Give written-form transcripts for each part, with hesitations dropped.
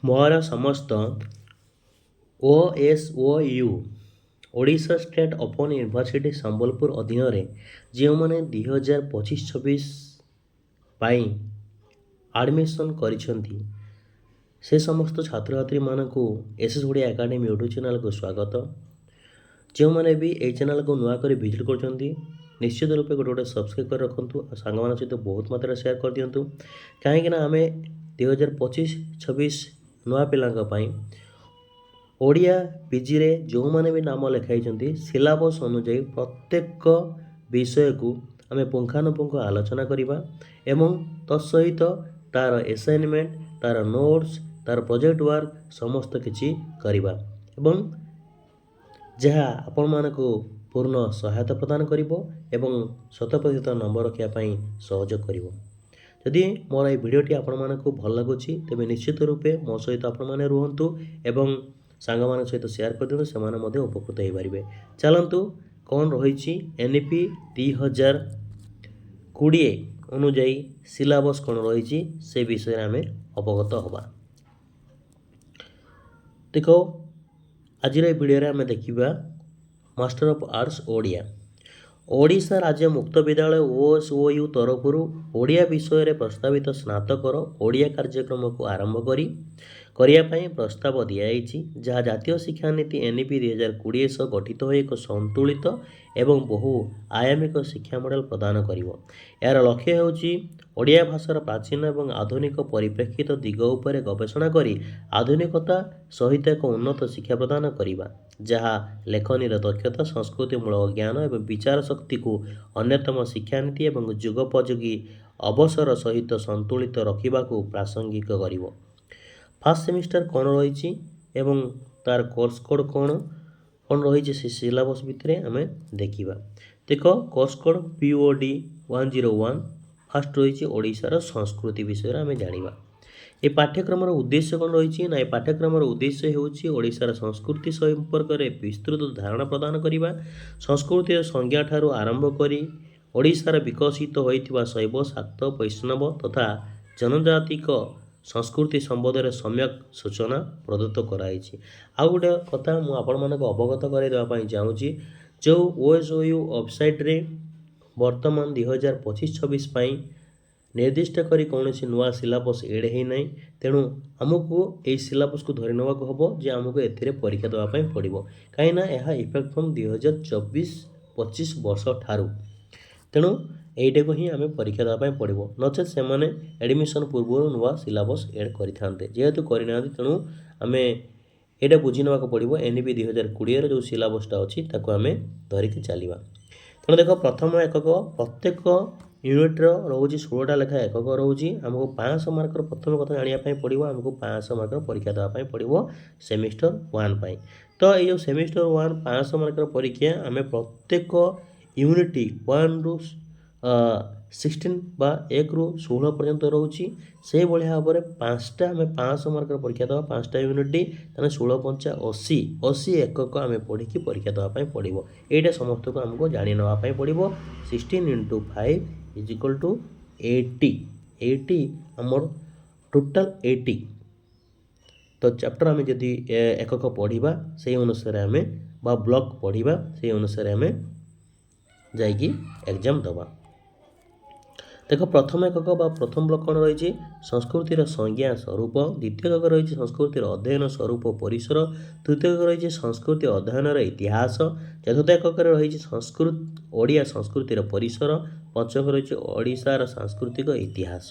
ମୋର ସମସ୍ତ OSOU Odisha state open university Sambalpur ଅଧୀନରେ ଯେଉଁମାନେ 2025-26 ପାଇଁ ଆଡ଼ମିସନ୍ କରିଛନ୍ତି ସେ ସମସ୍ତ ଛାତ୍ରଛାତ୍ରୀମାନଙ୍କୁ S S Odia academy YouTube ଚ୍ୟାନେଲ୍କୁ ସ୍ୱାଗତ। ଯେଉଁମାନେ ବି ଏହି ଚ୍ୟାନେଲ୍କୁ ନୂଆ କରି ଭିଜିଟ୍ କରୁଛନ୍ତି ନିଶ୍ଚିତ ରୂପେ ଗୋଟେ ସବସ୍କ୍ରାଇବ୍ କରି ରଖନ୍ତୁ ଆଉ ସାଙ୍ଗମାନଙ୍କ ସହିତ ବହୁତ ମାତ୍ରାରେ ସେୟାର କରିଦିଅନ୍ତୁ। କାହିଁକିନା ଆମେ 2025-26 ନୂଆ ପିଲାଙ୍କ ପାଇଁ ଓଡ଼ିଆ ପିଜିରେ ଯେଉଁମାନେ ବି ନାମ ଲେଖାଇଛନ୍ତି ସିଲାବସ୍ ଅନୁଯାୟୀ ପ୍ରତ୍ୟେକ ବିଷୟକୁ ଆମେ ପୁଙ୍ଖାନୁପୁଙ୍ଖ ଆଲୋଚନା କରିବା ଏବଂ ତତ୍ସହିତ ତା'ର ଆସାଇନମେଣ୍ଟ, ତା'ର ନୋଟ୍ସ, ତା'ର ପ୍ରୋଜେକ୍ଟ ୱାର୍କ ସମସ୍ତ କିଛି କରିବା ଏବଂ ଯାହା ଆପଣମାନଙ୍କୁ ପୂର୍ଣ୍ଣ ସହାୟତା ପ୍ରଦାନ କରିବ ଏବଂ 100% ନମ୍ବର ରଖିବା ପାଇଁ ସହଯୋଗ କରିବ। ଯଦି ମୋର ଏହି ଭିଡ଼ିଓଟି ଆପଣମାନଙ୍କୁ ଭଲ ଲାଗୁଛି ତେବେ ନିଶ୍ଚିତ ରୂପେ ମୋ ସହିତ ଆପଣମାନେ ରୁହନ୍ତୁ ଏବଂ ସାଙ୍ଗମାନଙ୍କ ସହିତ ସେୟାର କରିଦିଅନ୍ତୁ, ସେମାନେ ମଧ୍ୟ ଉପକୃତ ହୋଇପାରିବେ। ଚାଲନ୍ତୁ କ'ଣ ରହିଛି NEP 2020 ଅନୁଯାୟୀ ସିଲାବସ୍ କ'ଣ ରହିଛି ସେ ବିଷୟରେ ଆମେ ଅବଗତ ହେବା। ଦେଖ ଆଜିର ଏହି ଭିଡ଼ିଓରେ ଆମେ ଦେଖିବା master of arts Odia. Odisha ରାଜ୍ୟ ମୁକ୍ତ ବିଦ୍ୟାଳୟ OSOU ତରଫରୁ ଓଡ଼ିଆ ବିଷୟରେ ପ୍ରସ୍ତାବିତ ସ୍ନାତକର ଓଡ଼ିଆ କାର୍ଯ୍ୟକ୍ରମକୁ ଆରମ୍ଭ କରିବା ପାଇଁ ପ୍ରସ୍ତାବ ଦିଆଯାଇଛି, ଯାହା ଜାତୀୟ ଶିକ୍ଷାନୀତି NEP 2020 ସହ ଗଠିତ ହୋଇ ଏକ ସନ୍ତୁଳିତ ଏବଂ ବହୁ ଆୟାମିକ ଶିକ୍ଷା ମଡେଲ ପ୍ରଦାନ କରିବ। ଏହାର ଲକ୍ଷ୍ୟ ହେଉଛି ଓଡ଼ିଆ ଭାଷାର ପ୍ରାଚୀନ ଏବଂ ଆଧୁନିକ ପରିପ୍ରେକ୍ଷିତ ଦିଗ ଉପରେ ଗବେଷଣା କରି ଆଧୁନିକତା ସହିତ ଏକ ଉନ୍ନତ ଶିକ୍ଷା ପ୍ରଦାନ କରିବା, ଯାହା ଲେଖନୀର ଦକ୍ଷତା, ସଂସ୍କୃତିମୂଳକ ଜ୍ଞାନ ଏବଂ ବିଚାର ଶକ୍ତିକୁ ଅନ୍ୟତମ ଶିକ୍ଷାନୀତି ଏବଂ ଯୁଗୋପଯୋଗୀ ଅବସର ସହିତ ସନ୍ତୁଳିତ ରଖିବାକୁ ପ୍ରାସଙ୍ଗିକ କରିବ। ଫାର୍ଷ୍ଟ ସେମିଷ୍ଟର କ'ଣ ରହିଛି ଏବଂ ତା'ର କୋର୍ସ କୋଡ଼୍ କ'ଣ ରହିଛି ସେ ସିଲାବସ୍ ଭିତରେ ଆମେ ଦେଖିବା। ଦେଖ କୋର୍ସ କୋଡ଼୍ POD 101 ଫାର୍ଷ୍ଟ ରହିଛି ଓଡ଼ିଶାର ସଂସ୍କୃତି ବିଷୟରେ ଆମେ ଜାଣିବା। ଏ ପାଠ୍ୟକ୍ରମର ଉଦ୍ଦେଶ୍ୟ କ'ଣ ରହିଛି ନା ଏ ପାଠ୍ୟକ୍ରମର ଉଦ୍ଦେଶ୍ୟ ହେଉଛି ଓଡ଼ିଶାର ସଂସ୍କୃତି ସମ୍ପର୍କରେ ବିସ୍ତୃତ ଧାରଣା ପ୍ରଦାନ କରିବା, ସଂସ୍କୃତିର ସଂଜ୍ଞା ଠାରୁ ଆରମ୍ଭ କରି ଓଡ଼ିଶାର ବିକଶିତ ହୋଇଥିବା ଶୈବ, ଶାକ୍ତ, ବୈଷ୍ଣବ ତଥା ଜନଜାତିକ ସଂସ୍କୃତି ସମ୍ବନ୍ଧରେ ସମ୍ୟକ୍ ସୂଚନା ପ୍ରଦତ୍ତ କରାଯାଇଛି। ଆଉ ଗୋଟେ କଥା ମୁଁ ଆପଣମାନଙ୍କୁ ଅବଗତ କରାଇଦେବା ପାଇଁ ଚାହୁଁଛି, ଯେଉଁ OSOU ୱେବସାଇଟ୍ରେ ବର୍ତ୍ତମାନ 2025-26 ପାଇଁ ନିର୍ଦ୍ଦିଷ୍ଟ କରି କୌଣସି ନୂଆ ସିଲାବସ୍ ଏଡ଼୍ ହୋଇନାହିଁ, ତେଣୁ ଆମକୁ ଏହି ସିଲାବସ୍କୁ ଧରି ନେବାକୁ ହେବ ଯେ ଆମକୁ ଏଥିରେ ପରୀକ୍ଷା ଦେବା ପାଇଁ ପଡ଼ିବ, କାହିଁକିନା ଏହା ଇଫେକ୍ଟ ଫ୍ରମ୍ 2024-25 ବର୍ଷ ଠାରୁ। ତେଣୁ ଏଇଟାକୁ ହିଁ ଆମେ ପରୀକ୍ଷା ଦେବା ପାଇଁ ପଡ଼ିବ, ନଚେତ୍ ସେମାନେ ଆଡ଼ମିସନ୍ ପୂର୍ବରୁ ନୂଆ ସିଲାବସ୍ ଏଡ଼୍ କରିଥାନ୍ତେ, ଯେହେତୁ କରିନାହାନ୍ତି ତେଣୁ ଆମେ ଏଇଟା ବୁଝି ନେବାକୁ ପଡ଼ିବ। NEP 2020ର ଯେଉଁ ସିଲାବସ୍ଟା ଅଛି ତାକୁ ଆମେ ଧରିକି ଚାଲିବା। ତେଣୁ ଦେଖ ପ୍ରଥମ ଏକକ ପ୍ରତ୍ୟେକ ୟୁନିଟ୍ର ରହୁଛି 16ଟା ଲେଖା ଏକକ ରହୁଛି। ଆମକୁ 500 ମାର୍କର ପ୍ରଥମ କଥା ଜାଣିବା ପାଇଁ ପଡ଼ିବ, ଆମକୁ 500 ମାର୍କର ପରୀକ୍ଷା ଦେବା ପାଇଁ ପଡ଼ିବ ସେମିଷ୍ଟର 1 ପାଇଁ। ତ ଏଇ ଯେଉଁ ସେମିଷ୍ଟର 1 500 ମାର୍କର ପରୀକ୍ଷା ଆମେ ପ୍ରତ୍ୟେକ ୟୁନିଟ୍ 1ରୁ 16 ବା 1ରୁ 16 ପର୍ଯ୍ୟନ୍ତ ରହୁଛି। ସେହିଭଳି ଭାବରେ 5ଟା ଆମେ 500 ମାର୍କର ପରୀକ୍ଷା ଦେବା, 5ଟା ୟୁନିଟ୍, ତାହେଲେ 16 ପଞ୍ଚା 80 ଏକକ ଆମେ ପଢ଼ିକି ପରୀକ୍ଷା ଦେବା ପାଇଁ ପଡ଼ିବ। ଏଇଟା ସମସ୍ତଙ୍କୁ ଆମକୁ ଜାଣି ନେବା ପାଇଁ ପଡ଼ିବ। 16 × 5 = 80 ଆମର ଟୋଟାଲ୍ 80। ତ ଚାପ୍ଟର ଆମେ ଯଦି ଏକକ ପଢ଼ିବା ସେଇ ଅନୁସାରେ ଆମେ ବା ବ୍ଲକ୍ ପଢ଼ିବା ସେଇ ଅନୁସାରେ ଆମେ ଯାଇକି ଏକ୍ଜାମ୍ ଦେବା। ଦେଖ ପ୍ରଥମ ଏକକ ବା ପ୍ରଥମ ବ୍ଲକ୍ କ'ଣ ରହିଛି, ସଂସ୍କୃତିର ସଂଜ୍ଞା ସ୍ୱରୂପ। ଦ୍ୱିତୀୟ ଏକକ ରହିଛି ସଂସ୍କୃତିର ଅଧ୍ୟୟନ ସ୍ୱରୂପ ପରିସର। ତୃତୀୟ ଏକକ ରହିଛି ସଂସ୍କୃତି ଅଧ୍ୟୟନର ଇତିହାସ। ଚତୁର୍ଥ ଏକକରେ ରହିଛି ଓଡ଼ିଆ ସଂସ୍କୃତିର ପରିସର। ପଞ୍ଚମ ରହିଛି ଓଡ଼ିଶାର ସାଂସ୍କୃତିକ ଇତିହାସ।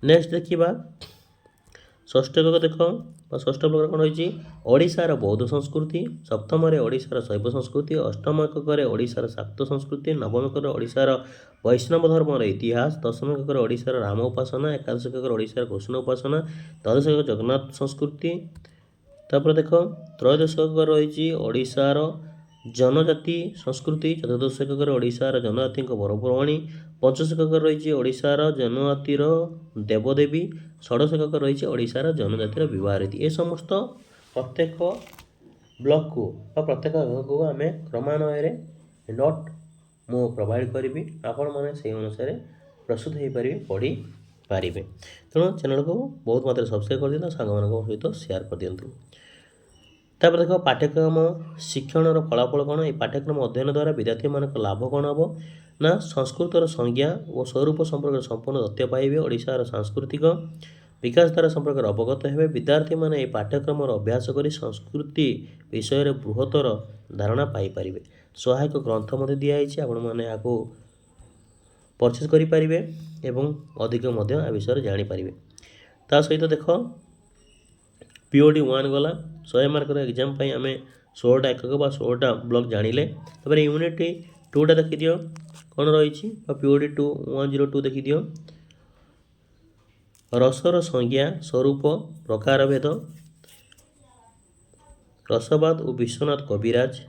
ନେକ୍ସଟ ଦେଖିବା ଷଷ୍ଠ ଏକକ। ଦେଖ ବା ଷଷ୍ଠ ବ୍ଲକରେ କ'ଣ ରହିଛି, ଓଡ଼ିଶାର ବୌଦ୍ଧ ସଂସ୍କୃତି। ସପ୍ତମରେ ଓଡ଼ିଶାର ଶୈବ ସଂସ୍କୃତି। ଅଷ୍ଟମ ଏକକରେ ଓଡ଼ିଶାର ଶାକ୍ତ ସଂସ୍କୃତି। ନବମ ଏକକରେ ଓଡ଼ିଶାର ବୈଷ୍ଣବ ଧର୍ମର ଇତିହାସ। ଦଶମ ଏକକରେ ଓଡ଼ିଶାର ରାମ ଉପାସନା। ଏକାଦଶ ଏକକରେ ଓଡ଼ିଶାର କୃଷ୍ଣ ଉପାସନା। ଦ୍ୱାଦଶ ଏକକ ଜଗନ୍ନାଥ ସଂସ୍କୃତି। ତାପରେ ଦେଖ ତ୍ରୟୋଦଶ ଏକକରେ ରହିଛି ଓଡ଼ିଶାର ଜନଜାତି ସଂସ୍କୃତି। ଚତୁର୍ଦ୍ଦଶ ଏକକରେ ଓଡ଼ିଶାର ଜନଜାତିଙ୍କ ପର୍ବପର୍ବାଣୀ। ପଞ୍ଚଦଶ ଏକକରେ ରହିଛି ଓଡ଼ିଶାର ଜନଜାତିର ଦେବଦେବୀ। ଷୋଡ଼ଶ ଏକକରେ ରହିଛି ଓଡ଼ିଶାର ଜନଜାତିର ବିବାହ ରୀତି। ଏ ସମସ୍ତ ପ୍ରତ୍ୟେକ ବ୍ଲକ୍କୁ ବା ପ୍ରତ୍ୟେକ ଏକକକୁ ଆମେ କ୍ରମାନ୍ୱୟରେ ନୋଟ୍ ମୁଁ ପ୍ରୋଭାଇଡ଼ କରିବି, ଆପଣମାନେ ସେହି ଅନୁସାରେ ପ୍ରସ୍ତୁତ ହୋଇପାରିବେ, ପଢ଼ିପାରିବେ। पारे। तेणु चैनल को बहुत मात्रा सब्सक्राइब कर दिखाँ सांग सहित सेयार कर दिंतु। तापर देख पाठ्यक्रम शिक्षण फलाफल कौन। ये पाठ्यक्रम अध्ययन द्वारा विद्यार्थी मान लाभ कौन हम ना संस्कृतर संज्ञा और स्वरूप संपर्क संपूर्ण तथ्य पाइबे। ओडिशार सांस्कृतिक विकास द्वारा संपर्क अवगत हे। विद्यार्थी मैंने ये पाठ्यक्रम अभ्यास कर संस्कृति विषय बृहत्तर धारणा पाइपर। सहायक ग्रंथ मध्य दिखाई आपण मैंने आपको परचेज करें एवं अधिक आ विषय जानीपर। ता सहित देख POD 1 गला 100 मार्कर एग्जाम आम 16टा एकक बा 16टा ब्लॉक जानिले। तापर यूनिट 2टा देखी दियो कौन रही। POD 2 102 देखी दियो रसर संज्ञा स्वरूप प्रकार भेद रसवाद और विश्वनाथ कविराज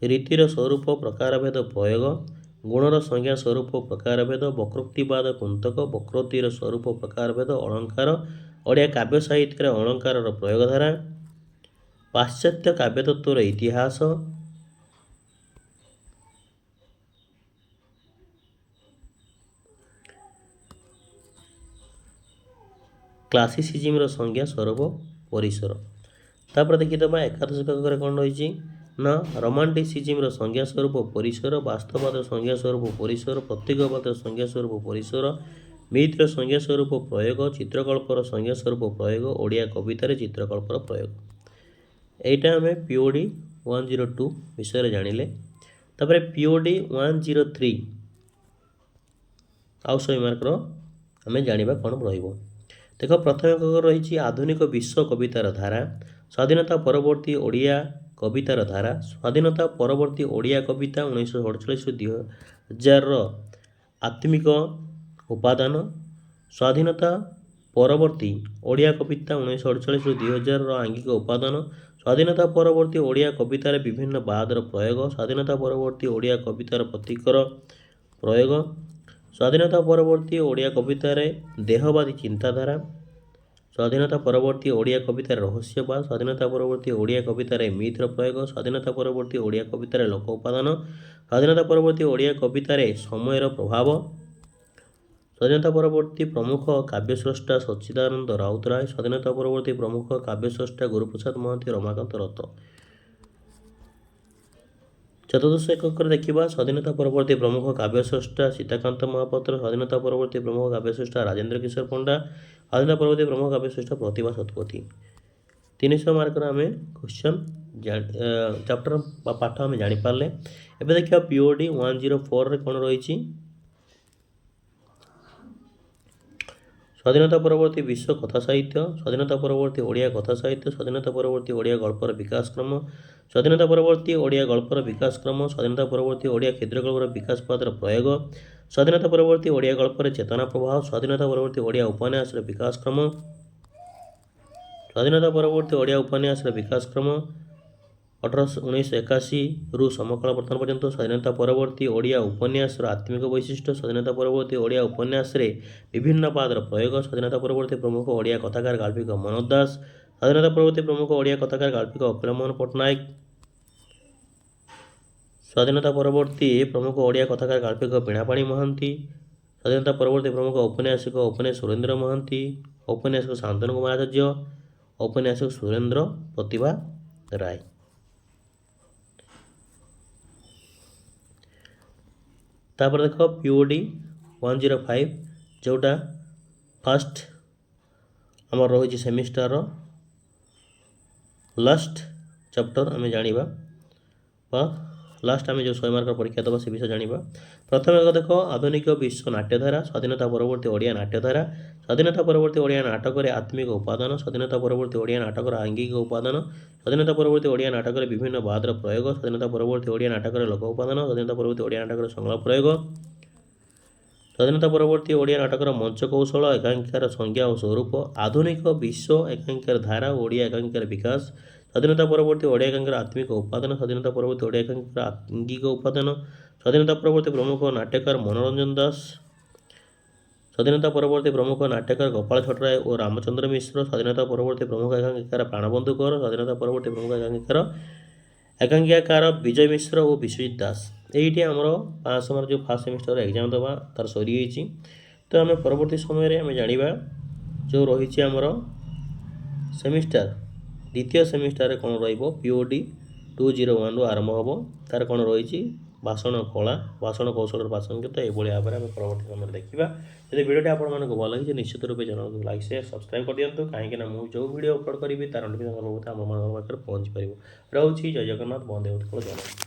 रीतिर स्वरूप प्रकार भेद प्रयोग गुणर संज्ञा स्वरूप प्रकार भेद वक्रोक्तिवाद कुंतक वक्रोक्तिर स्वरूप प्रकार भेद अलंकार ओडिया काव्य साहित्य अलंकार प्रयोगधारा पाश्चात्य काव्यतत्वर इतिहास क्लासिसिज्म संज्ञा स्वरूप परिसर। तापर देखीदबा एकादश एकक कौन रही ना रोमांटिसिज्म संज्ञा स्वरूप परिसर वास्तववाद संज्ञा स्वरूप परिसर प्रत्येकवाद संज्ञा स्वरूप परिसर मित्र संज्ञा स्वरूप प्रयोग चित्रकल्पर संज्ञा स्वरूप प्रयोग ओडिया कवितार चित्रकल्पर प्रयोग। एटा आम POD 102 विषय जानिले। तापर POD 103 आउ 100 मार्कर आम जानिबा कौन रहिबो। देख प्रथम एकक रही आधुनिक विश्व कवितार धारा स्वाधीनता परवर्ती ओडिया कवितार धारा स्वाधीनता परवर्ती ओडिया कविता 1948-2000 आत्मिक उपादान स्वाधीनता परवर्ती ओडिया कविता 1948-2000 आंगिक उपादान स्वाधीनता परवर्ती ओडिया कवितार विभिन्न बादर प्रयोग स्वाधीनता परवर्ती ओडिया कवितार प्रतीकर प्रयोग स्वाधीनता परवर्ती ओडिया कवितार देहवादी चिंताधारा स्वाधीनता परवर्ती ओडिया कवितार रहस्यवाद स्वाधीनता परवर्ती ओडिया कवितार मित्र प्रयोग स्वाधीनता परवर्ती ओडिया कवितार लोक उपादान स्वाधीनता परवर्ती ओडिया कवितार समयर प्रभाव स्वाधीनता परवर्ती प्रमुख काव्यस्रष्टा सच्चिदानंद राउतराय स्वाधीनता परवर्ती प्रमुख काव्यस्रष्टा गुरुप्रसाद महांती रमाकांत रथ। चतुर्दश एकक देखा स्वाधीनता परवर्ती प्रमुख काव्यस्रष्टा सीताकांत महापात्र स्वाधीनता परवर्ती प्रमुख काव्यस्रष्टा राजेंद्र किशोर पंडा स्वाधीनता परवर्ती प्रमुख काव्यस्रष्टा प्रतिभा शतपथी। 300 मार्कर आम क्वेश्चन चैप्टर पाठ आम जापारे। एवं देखा POD 104 कौन रही स्वाधीनता परवर्ती विश्व कथा साहित्य स्वाधीनता परवर्ती ओडिया कथा साहित्य स्वाधीनता परवर्ती ओडिया गल्पर विकास क्रम स्वाधीनता परवर्ती ओडिया गल्पर विकास क्रम स्वाधीनता परवर्ती ओडिया क्षुद्रकल्पर विकास पादर प्रयोग स्वाधीनता परवर्ती ओडिया गल्पर चेतना प्रभाव स्वाधीनता परवर्ती ओडिया उपन्यास विकास क्रम स्वाधीनता परवर्ती ओडिया उपन्यास विकास क्रम 1981 रु समकाल वर्तमान पर्यंत स्वाधीनता परवर्ती ओडिया उपन्यास आत्मिक वैशिष्ट्य स्वाधीनता परवर्ती ओडिया उपन्यास विभिन्न पादर प्रयोग स्वाधीनता परवर्ती प्रमुख ओडिया कथाकार गाल्पिक मनोज दास स्वाधीनता परवर्ती प्रमुख ओडिया कथाकार गाल्पिक अखिल मोहन पट्टनायक स्वाधीनता परवर्ती प्रमुख ओडिया कथाकार गाल्पिक बीणापाणी महांती स्वाधीनता परवर्ती प्रमुख औपन्यासिक उपन्यास सुरेंद्र महांती औपन्यासिक शांतनु कुमार आचार्य औपन्यासिक सुरेंद्र प्रतिभा राय। तापर देख POD 105 जोटा फास्ट आमर रही सेमिस्टर लास्ट चैप्टर आम जानिबा लास्ट आम जो 100 मार्क परीक्षा दबा से विषय जानिबा। प्रथम एक देख आधुनिक विश्व नाट्यधारा स्वाधीनता परवर्ती ओडिया नाट्यधारा स्वाधीनता परवर्ती ओडिया नाटक आत्मिक उपादान स्वाधीनता परवर्ती ओडिया नाटक आंगिक उपादान स्वाधीनता परवर्ती ओडिया नाटक विभिन्न बादर प्रयोग स्वाधीनता परवर्ती ओडिया नाटक लोक उपादान स्वाधीनता परवर्ती ओडिया नाटक संलाप प्रयोग स्वाधीनता परवर्ती ओडिया नाटक मंच कौशल एकांकिकार संज्ञा और स्वरूप आधुनिक विश्व एकांकिकार धारा ओडिया एकांकिकार विकास स्वाधीनता परवर्ती ओडिया एकांकिकार आत्मिक उपादान स्वाधीनता परवर्ती ओडिया एकांकिकार आंगिक उपादान स्वाधीनता परवर्ती प्रमुख नाट्यकार मनोरंजन दास स्वाधीनता परवर्ती प्रमुख नाट्यकार गोपाल छटराय और रामचंद्र मिश्र स्वाधीनता परवर्ती प्रमुख एकांकिकार प्राणबंधु कौर स्वाधीनता परवर्ती प्रमुख एकांकिकार विजय मिश्र और विश्वजित दास। ये आमर 500 मार्क जो फास्ट सेमिस्टर एग्जाम दबा तार सरी तो आम परवर्ती समय आम जाना जो रही आमर सेमिस्टार द्वितीय सेमिस्टार कौन रोड POD 201 आरंभ हम तार कौन रही भाषण कला भाषण कौशल प्रासंगिकता ये भाव में आम परवर्ती समय देखा। जब वीडियो आपको भल लगे निश्चित रूप से लाइक शेयर सब्सक्राइब कर दिखाँ कहीं मुझे जो वीडियो अपलोड करी तार नोटिफिकेशन आम पाखे पहुँची पार। रोचे जय जगन्नाथ। बंदे उत्कल जय।